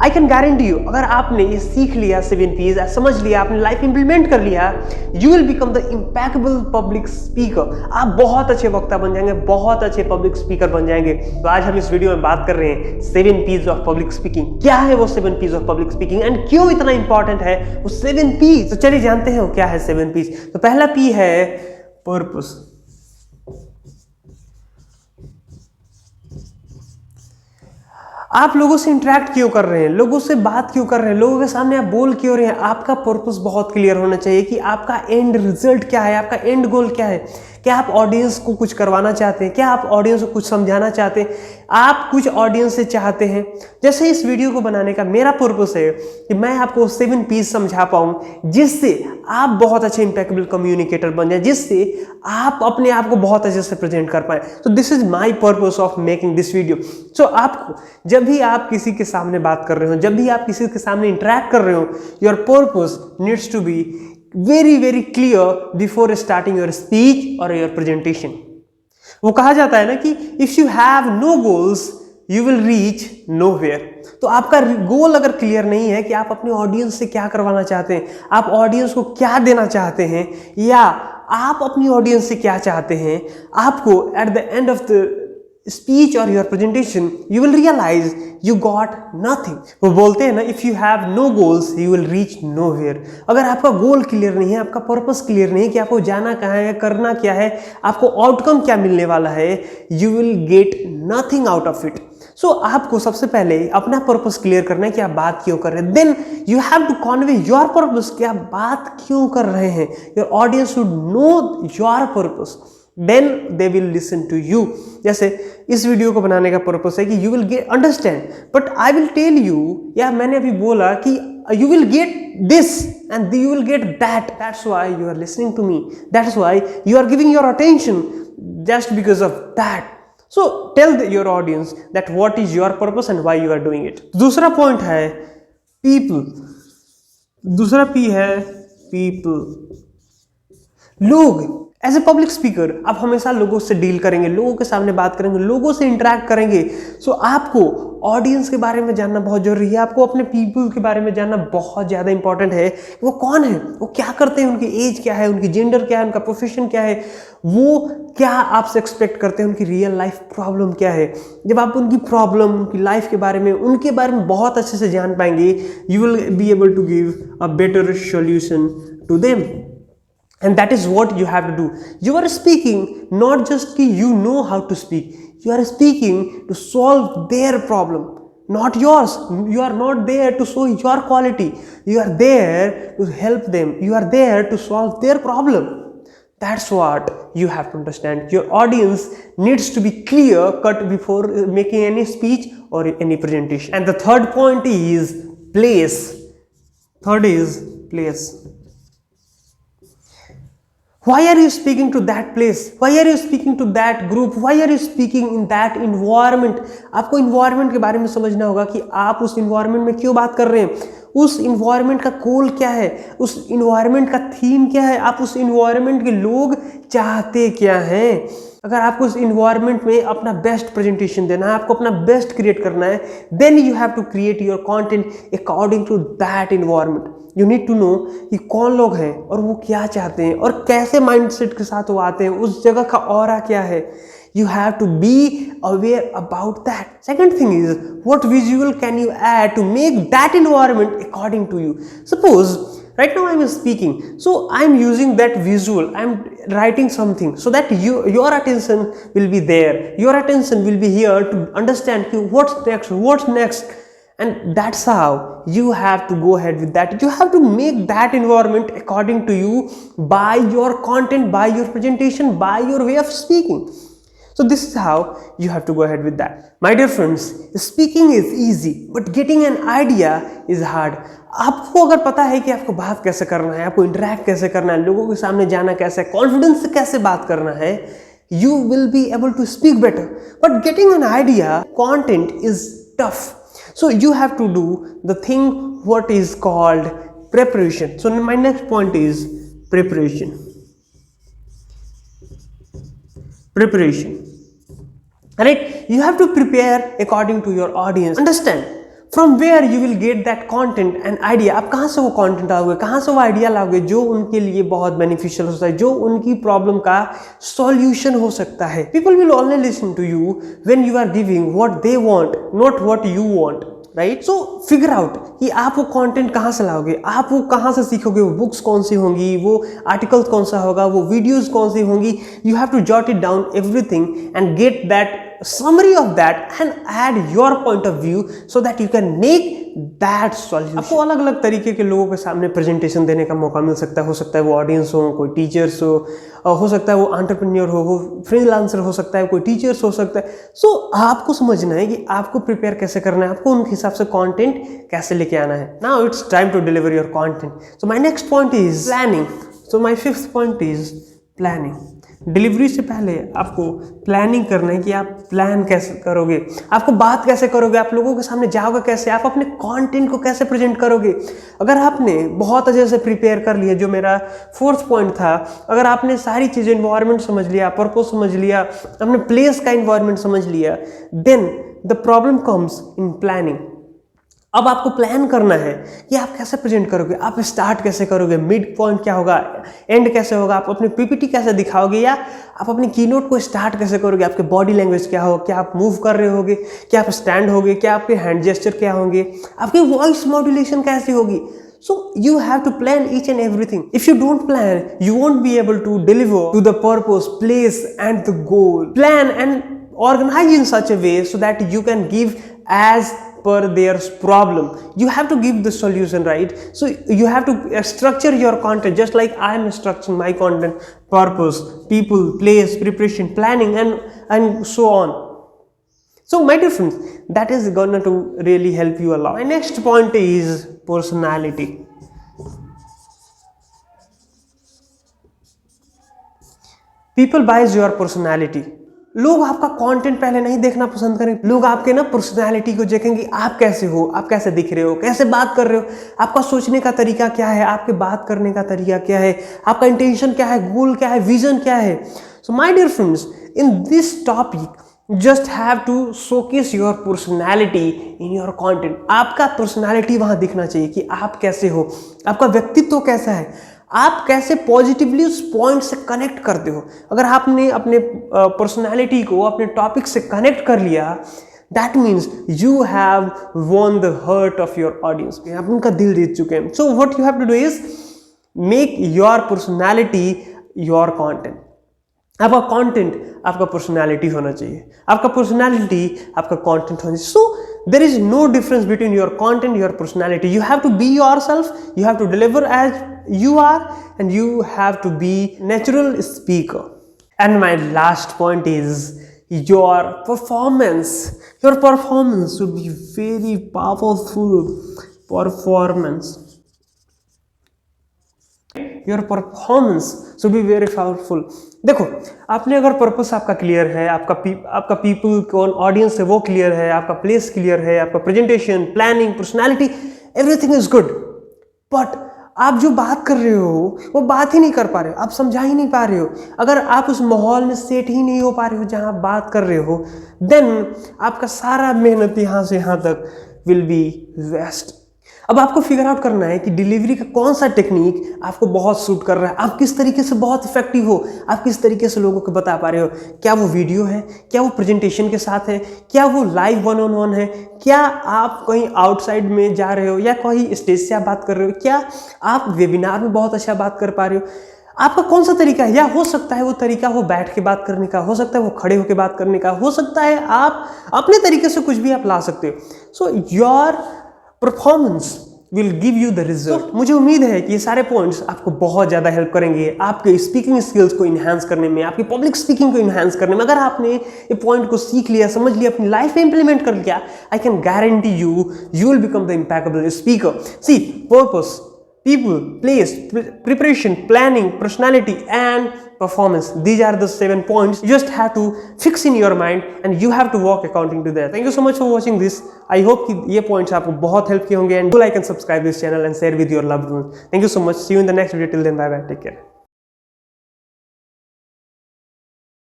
I can guarantee you, अगर आपने ये सीख लिया 7 P's, समझ लिया, आपने लाइफ इंप्लीमेंट कर लिया, you will become the impeccable public speaker. आप बहुत अच्छे वक्ता बन जाएंगे, बहुत अच्छे पब्लिक स्पीकर बन जाएंगे। तो आज हम इस वीडियो में बात कर रहे हैं 7 P's ऑफ पब्लिक स्पीकिंग। क्या है वो 7 P's of public speaking and क्यों इतना इंपॉर्टेंट है वो 7 P's। तो चलिए जानते हैं वो क्या है 7 P's। तो पहला P है पर्पस। आप लोगों से इंटरेक्ट क्यों कर रहे हैं, लोगों से बात क्यों कर रहे हैं, लोगों के सामने आप बोल क्यों रहे हैं, आपका पर्पस बहुत क्लियर होना चाहिए कि आपका एंड रिजल्ट क्या है, आपका एंड गोल क्या है। क्या आप ऑडियंस को कुछ करवाना चाहते हैं, क्या आप ऑडियंस को कुछ समझाना चाहते हैं, आप कुछ ऑडियंस से चाहते हैं। जैसे इस वीडियो को बनाने का मेरा पर्पस है कि मैं आपको 7 P's समझा पाऊं जिससे आप बहुत अच्छे इंपैक्टेबल कम्युनिकेटर बन जाए, जिससे आप अपने आप को बहुत अच्छे से प्रेजेंट कर पाए। तो this is my purpose of making this video. So आपको जब भी आप किसी के सामने बात कर रहे हो, जब भी आप किसी के सामने इंटरेक्ट कर रहे हो, your purpose needs to be very clear before starting your speech or your presentation। वो कहा जाता है ना कि if you have no goals you will reach nowhere। तो आपका गोल अगर क्लियर नहीं है कि आप अपने ऑडियंस से क्या करवाना चाहते हैं, आप ऑडियंस को क्या देना चाहते हैं, या आप अपनी ऑडियंस से क्या चाहते हैं, आपको at the end of the speech or your presentation you will realize you got nothing। वो बोलते हैं ना, if you have no goals you will reach nowhere। अगर आपका गोल क्लियर नहीं है, आपका पर्पस क्लियर नहीं है कि आपको जाना कहाँ है, करना क्या है, आपको आउटकम क्या मिलने वाला है, you will get nothing out of it। सो आपको सबसे पहले अपना पर्पस क्लियर करना है कि आप बात क्यों कर रहे हैं। Then you have to convey your purpose कि आप बात क्यों कर रहे हैं। Your audience should know your purpose, then they will listen to you. जैसे इस वीडियो को बनाने का पर्पस है कि you will get understand, but I will tell you, या मैंने अभी बोला कि you will get this and you will get that, that's why you are listening to me, that's why you are giving your attention just because of that. So tell your audience that what is your purpose and why you are doing it. दूसरा point है people. दूसरा P है people, लोग। As a public speaker आप हमेशा लोगों से deal करेंगे, लोगों के सामने बात करेंगे, लोगों से इंटरेक्ट करेंगे। सो आपको ऑडियंस के बारे में जानना बहुत जरूरी है, आपको अपने पीपल के बारे में जानना बहुत ज़्यादा इंपॉर्टेंट है। वो कौन है, वो क्या करते हैं, उनकी एज क्या है, उनकी जेंडर क्या है, उनका प्रोफेशन क्या है, वो क्या आपसे एक्सपेक्ट करते हैं, उनकी रियल लाइफ प्रॉब्लम क्या है। जब आप उनकी प्रॉब्लम, उनकी लाइफ के बारे में, उनके बारे में बहुत अच्छे से जान पाएंगे, you will be able to give a better solution to them. And that is what you have to do। You are speaking not just कि you know how to speak, you are speaking to solve their problem, not yours। You are not there to show your quality, you are there to help them, you are there to solve their problem। That's what you have to understand। Your audience needs to be clear cut before making any speech or any presentation। And the third point is place। Third is place। Why are you speaking to that place? Why are you speaking to that group? Why are you speaking in that environment? आपको environment के बारे में समझना होगा कि आप उस environment में क्यों बात कर रहे हैं, उस environment का goal क्या है, उस environment का theme क्या है, आप उस environment के लोग चाहते क्या हैं। अगर आपको उस environment में अपना बेस्ट प्रेजेंटेशन देना है, आपको अपना बेस्ट क्रिएट करना है, then you have to create your content according to that environment। You need to know कि कौन लोग हैं और वो क्या चाहते हैं और कैसे माइंडसेट के साथ वो आते हैं, उस जगह का ऑरा क्या है। You have to be aware about that। Second thing is what visual can you add to make that environment according to you। Suppose right now I am speaking, so I am using that visual, I am writing something so that your attention will be there, your attention will be here to understand what's next। And that's how you have to go ahead with that। You have to make that environment according to you by your content, by your presentation, by your way of speaking। So this is how you have to go ahead with that। My dear friends, speaking is easy but getting an idea is hard। आपको अगर पता है कि आपको बात कैसे करना है, आपको इंटरेक्ट कैसे करना है, लोगों के सामने जाना कैसे है, कॉन्फिडेंस से कैसे बात करना है, you will be able to speak better। But getting an idea, content is tough। So you have to do the thing what is called preparation। So my next point is preparation। Right? You have to prepare according to your audience। Understand from where you will get that content and idea. आप कहाँ से वो content लाओगे, कहाँ से वो idea लाओगे जो उनके लिए बहुत बेनिफिशियल होता है, जो उनकी प्रॉब्लम का सॉल्यूशन हो सकता है। People will only listen to you when you are giving what they want, not what you want, right. So figure out कि आप वो कंटेंट कहाँ से लाओगे, आप वो कहाँ से सीखोगे, वो बुक्स कौन सी होंगी, वो आर्टिकल्स कौन सा होगा, वो वीडियोस कौन सी होंगी। You have to jot it down everything and get that summary of that and add your point of view so that you can make that solution। आपको अलग अलग तरीके के लोगों के सामने प्रेजेंटेशन देने का मौका मिल सकता है। हो सकता है वो ऑडियंस हो, कोई टीचर्स हो सकता है वो एंटरप्रेन्योर हो फ्रीलांसर हो सकता है, कोई टीचर्स हो सकता है। सो आपको समझना है कि आपको प्रिपेयर कैसे करना है, आपको उनके हिसाब से कंटेंट कैसे लेके आना है। Now it's time to deliver your content. So my next point is planning. So my fifth point is planning. Delivery से पहले आपको प्लानिंग करना है कि आप प्लान कैसे करोगे, आपको बात कैसे करोगे, आप लोगों के सामने जाओगे कैसे, आप अपने कंटेंट को कैसे प्रेजेंट करोगे। अगर आपने बहुत अच्छे से प्रिपेयर कर लिया, जो मेरा फोर्थ पॉइंट था, अगर आपने सारी चीज़ें इन्वायरमेंट समझ लिया, पर्पस समझ लिया, अपने प्लेस का इन्वायरमेंट समझ लिया, then the problem comes in planning. अब आपको प्लान करना है कि आप कैसे प्रेजेंट करोगे, आप स्टार्ट कैसे करोगे, मिड पॉइंट क्या होगा, एंड कैसे होगा, आप अपनी पीपीटी कैसे दिखाओगे, या आप अपनी कीनोट को स्टार्ट कैसे करोगे, आपके बॉडी लैंग्वेज क्या होगा, क्या आप मूव कर रहे होगे, क्या आप स्टैंड होगे, क्या आपके हैंड जेस्चर क्या होंगे, आपकी वॉइस मॉड्यूलेशन कैसी होगी। So you have to plan each and everything. If you don't plan, you won't be able to deliver to the purpose, place and the goal. Plan and organize in such a way so that you can give as per their problem. You have to give the solution, right? So you have to structure your content just like I am structuring my content: purpose, people, place, preparation, planning, and so on. So my dear friends, that is going to really help you a lot. My next point is personality. People buys your personality. लोग आपका content पहले नहीं देखना पसंद करेंगे, लोग आपके ना पर्सनालिटी को देखेंगे, आप कैसे हो, आप कैसे दिख रहे हो, कैसे बात कर रहे हो, आपका सोचने का तरीका क्या है, आपके बात करने का तरीका क्या है, आपका इंटेंशन क्या है, गोल क्या है, विजन क्या है। So my dear friends, in this topic just have to showcase your personality in your content. आपका पर्सनालिटी वहां दिखना चाहिए कि आप कैसे हो, आपका व्यक्तित्व कैसा है, आप कैसे पॉजिटिवली उस पॉइंट से कनेक्ट करते हो। अगर आपने अपने पर्सनालिटी को अपने टॉपिक से कनेक्ट कर लिया, that means you have won the heart of your audience. आप उनका दिल जीत चुके हैं। So what you have to do is make your personality your content. आपका कंटेंट आपका पर्सनालिटी होना चाहिए, आपका पर्सनालिटी आपका कंटेंट होना चाहिए। So there is no difference between your content your personality. You have to be yourself, you have to deliver as you are, and you have to be natural speaker. And my last point is your performance. Your performance should be very powerful. Performance. Your performance should be very powerful. देखो, आपने अगर purpose आपका clear है, आपका people कौन audience है वो clear है, आपका प्लेस क्लियर है, आपका presentation, planning, personality, everything is good, but आप जो बात कर रहे हो वो बात ही नहीं कर पा रहे हो, आप समझा ही नहीं पा रहे हो। अगर आप उस माहौल में सेट ही नहीं हो पा रहे हो जहां आप बात कर रहे हो, देन आपका सारा मेहनत यहाँ से यहाँ तक विल बी वेस्ट। अब आपको फिगर आउट करना है कि डिलीवरी का कौन सा टेक्निक आपको बहुत सूट कर रहा है, आप किस तरीके से बहुत इफेक्टिव हो, आप किस तरीके से लोगों को बता पा रहे हो। क्या वो वीडियो है, क्या वो प्रेजेंटेशन के साथ है, क्या वो लाइव 1-on-1 है, क्या आप कहीं आउटसाइड में जा रहे हो या कहीं स्टेज से आप बात कर रहे हो, क्या आप वेबिनार में बहुत अच्छा बात कर पा रहे हो। आपका कौन सा तरीका है, या हो सकता है वो तरीका हो बैठ के बात करने का, हो सकता है वो खड़े होकर बात करने का, हो सकता है आप अपने तरीके से कुछ भी आप ला सकते हो। So your performance will give you the result. मुझे उम्मीद है कि ये सारे पॉइंट्स आपको बहुत ज़्यादा हेल्प करेंगे आपके स्पीकिंग स्किल्स को इन्हांस करने में, आपकी पब्लिक स्पीकिंग को इन्हांस करने में। अगर आपने ये पॉइंट को सीख लिया, समझ लिया, अपनी लाइफ में इंप्लीमेंट कर लिया, I can guarantee you will become the impeccable speaker. See, purpose, people, place, preparation, planning, personality and performance. These are the 7 points you just have to fix in your mind and you have to work according to that. Thank you so much for watching this. I hope कि ये points आपको बहुत help किए होंगे, and do like and subscribe this channel and share with your loved ones. Thank you so much. See you in the next video. Till then, bye bye. Take care.